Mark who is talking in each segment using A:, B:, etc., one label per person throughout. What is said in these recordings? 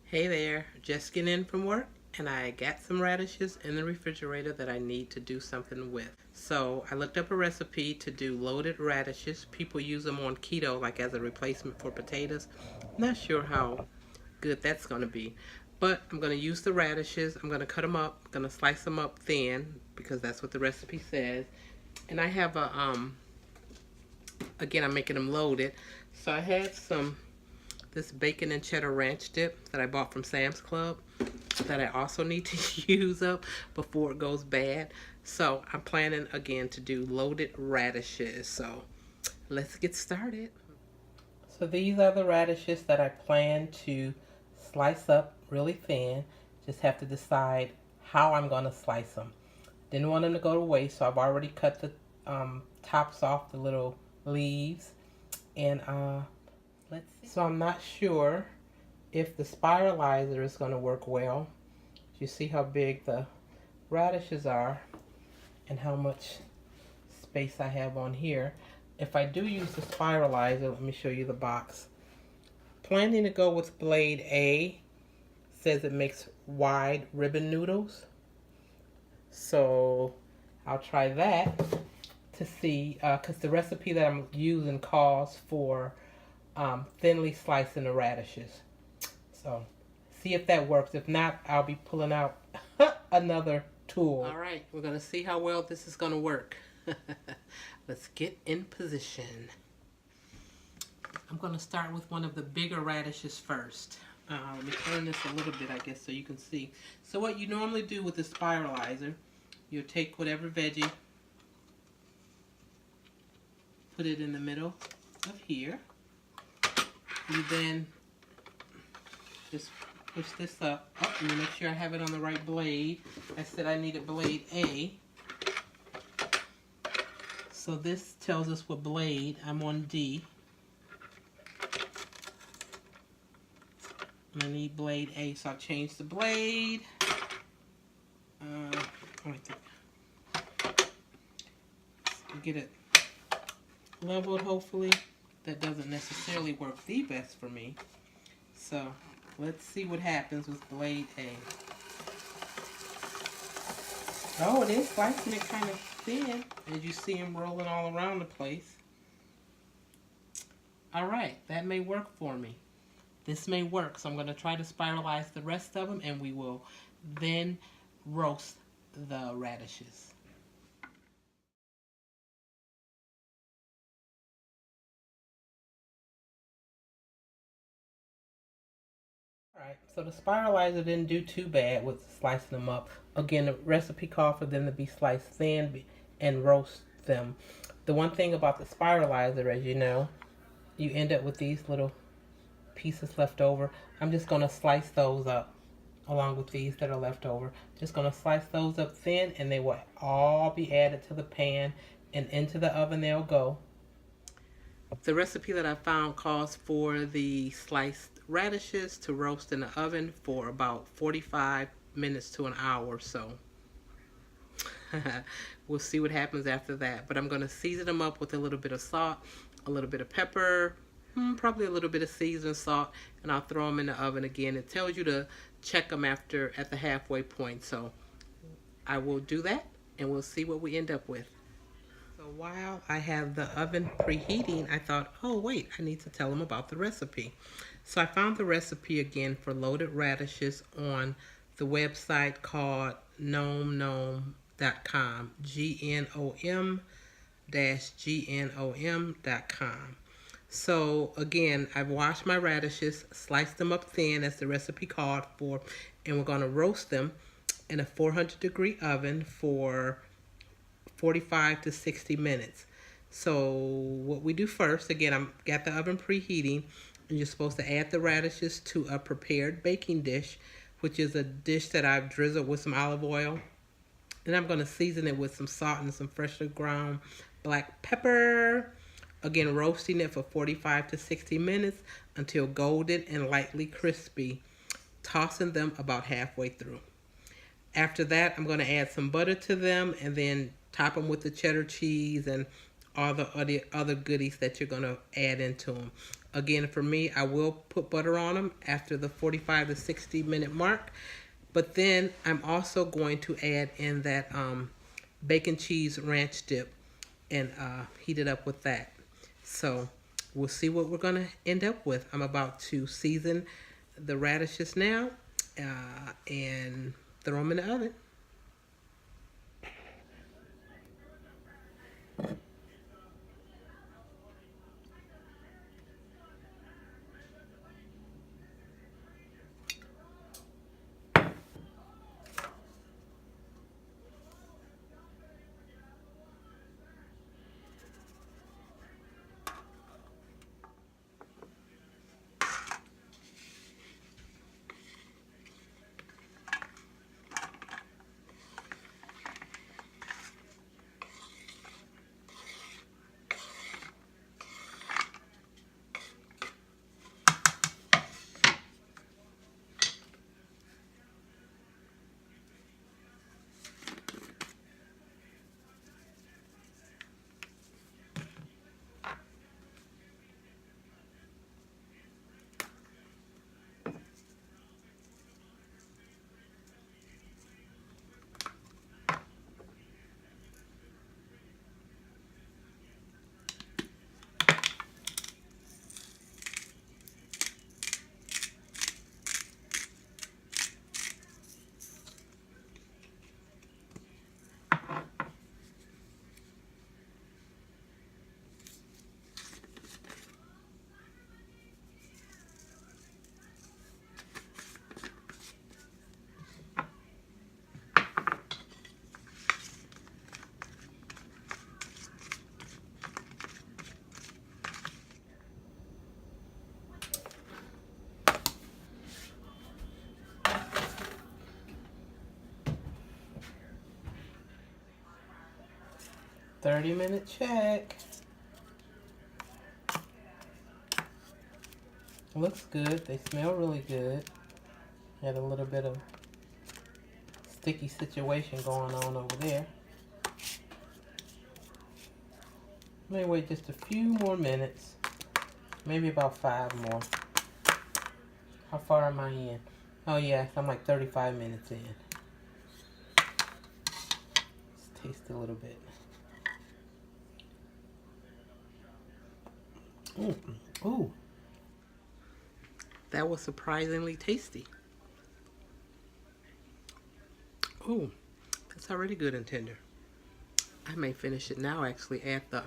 A: Hey there, just getting in from work and I got some radishes in the refrigerator that I need to do something with. So I looked up a recipe to do loaded radishes. People use them on keto like as a replacement for potatoes. Not sure how good that's going to be. But I'm going to use the radishes. I'm going to cut them up. I'm going to slice them up thin because that's what the recipe says. And I have again, I'm making them loaded. So I had this bacon and cheddar ranch dip that I bought from Sam's Club that I also need to use up before it goes bad. So I'm planning again to do loaded radishes. So let's get started. So these are the radishes that I plan to slice up really thin. Just have to decide how I'm going to slice them. Didn't want them to go to waste, so I've already cut the tops off, the little leaves. And let's see. So I'm not sure if the spiralizer is going to work well. You see how big the radishes are and how much space I have on here. If I do use the spiralizer, let me show you the box. Planning to go with blade A. Says it makes wide ribbon noodles. So I'll try that to see, because the recipe that I'm using calls for thinly slicing the radishes. So see if that works. If not, I'll be pulling out another tool. All right, we're going to see how well this is going to work. Let's get in position. I'm going to start with one of the bigger radishes first. Let me turn this a little bit, I guess, so you can see. So what you normally do with the spiralizer, you take whatever veggie, put it in the middle of here. You then just push this up. Oh, and make sure I have it on the right blade. I said I needed blade A. So this tells us what blade. I'm on D. And I need blade A, so I'll change the blade. Get it leveled, hopefully. That doesn't necessarily work the best for me. So let's see what happens with blade A. Oh, it is slicing it kind of thin, as you see them rolling all around the place. All right, that may work for me. This may work, so I'm going to try to spiralize the rest of them, and we will then roast the radishes. Alright, so the spiralizer didn't do too bad with slicing them up. Again, the recipe called for them to be sliced thin and roast them. The one thing about the spiralizer, as you know, you end up with these little pieces left over. I'm just going to slice those up along with these that are left over. Just going to slice those up thin, and they will all be added to the pan, and into the oven they'll go. The recipe that I found calls for the sliced radishes to roast in the oven for about 45 minutes to an hour. So we'll see what happens after that. But I'm going to season them up with a little bit of salt, a little bit of pepper, probably a little bit of seasoned salt, and I'll throw them in the oven again. It tells you to check them at the halfway point. So I will do that, and we'll see what we end up with. So while I have the oven preheating, I thought, oh wait, I need to tell them about the recipe. So I found the recipe again for loaded radishes on the website called gnom.com, gnom-gnom.com. So again, I've washed my radishes, sliced them up thin as the recipe called for, and we're going to roast them in a 400-degree oven for 45 to 60 minutes. So what we do first, again, I've got the oven preheating, and you're supposed to add the radishes to a prepared baking dish, which is a dish that I've drizzled with some olive oil. And I'm going to season it with some salt and some freshly ground black pepper. Again, roasting it for 45 to 60 minutes until golden and lightly crispy, tossing them about halfway through. After that, I'm going to add some butter to them and then top them with the cheddar cheese and all the other goodies that you're going to add into them. Again, for me, I will put butter on them after the 45 to 60-minute mark. But then I'm also going to add in that bacon cheese ranch dip and heat it up with that. So we'll see what we're going to end up with. I'm about to season the radishes now and throw them in the oven. Thirty-minute check. Looks good. They smell really good. Had a little bit of sticky situation going on over there. May wait just a few more minutes. Maybe about 5 more. How far am I in? Oh yeah, I'm like 35 minutes in. Let's taste a little bit. Ooh, ooh. That was surprisingly tasty. Ooh, that's already good and tender. I may finish it now, actually. Add the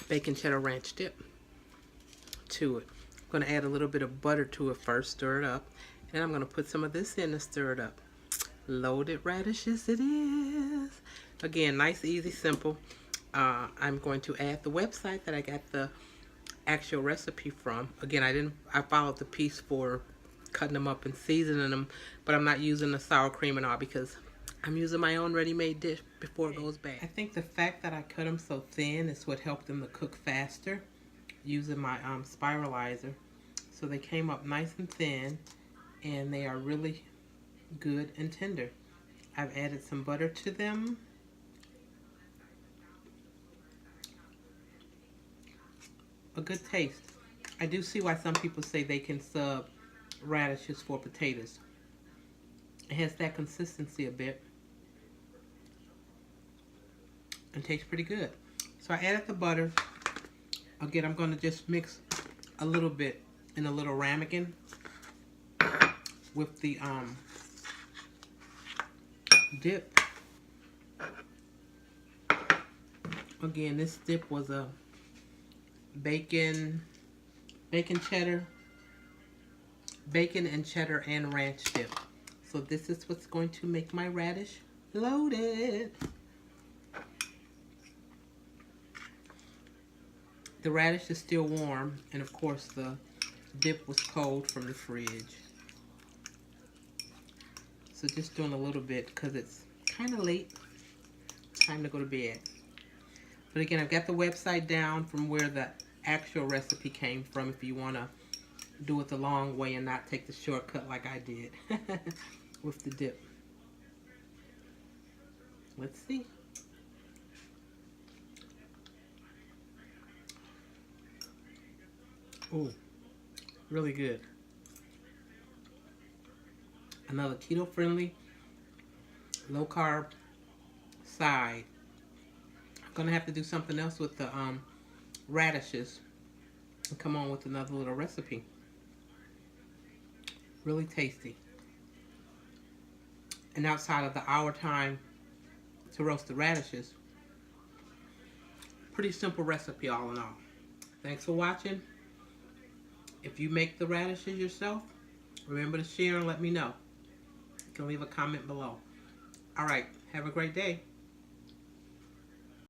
A: bacon cheddar ranch dip to it. I'm going to add a little bit of butter to it first, stir it up. And I'm going to put some of this in to stir it up. Loaded radishes it is. Again, nice, easy, simple. I'm going to add the website that I got the actual recipe from. Again, I followed the piece for cutting them up and seasoning them, but I'm not using the sour cream and all because I'm using my own ready-made dish before it goes bad. I think the fact that I cut them so thin is what helped them to cook faster using my spiralizer. So they came up nice and thin and they are really good and tender. I've added some butter to them. A good taste. I do see why some people say they can sub radishes for potatoes. It has that consistency a bit and tastes pretty good. So I added the butter. Again, I'm going to just mix a little bit in a little ramekin with the dip. Again, this dip was a bacon cheddar, bacon and cheddar and ranch dip. So this is what's going to make my radish loaded. The radish is still warm, and of course the dip was cold from the fridge. So just doing a little bit because it's kind of late. Time to go to bed. But again, I've got the website down from where the actual recipe came from if you want to do it the long way and not take the shortcut like I did with the dip. Let's see. Ooh, really good. Another keto friendly, low carb side. I'm gonna have to do something else with the radishes and come on with another little recipe. Really tasty. And outside of the hour time to roast the radishes, pretty simple recipe all in all. Thanks for watching. If you make the radishes yourself, remember to share and let me know. You can leave a comment below. All right, have a great day.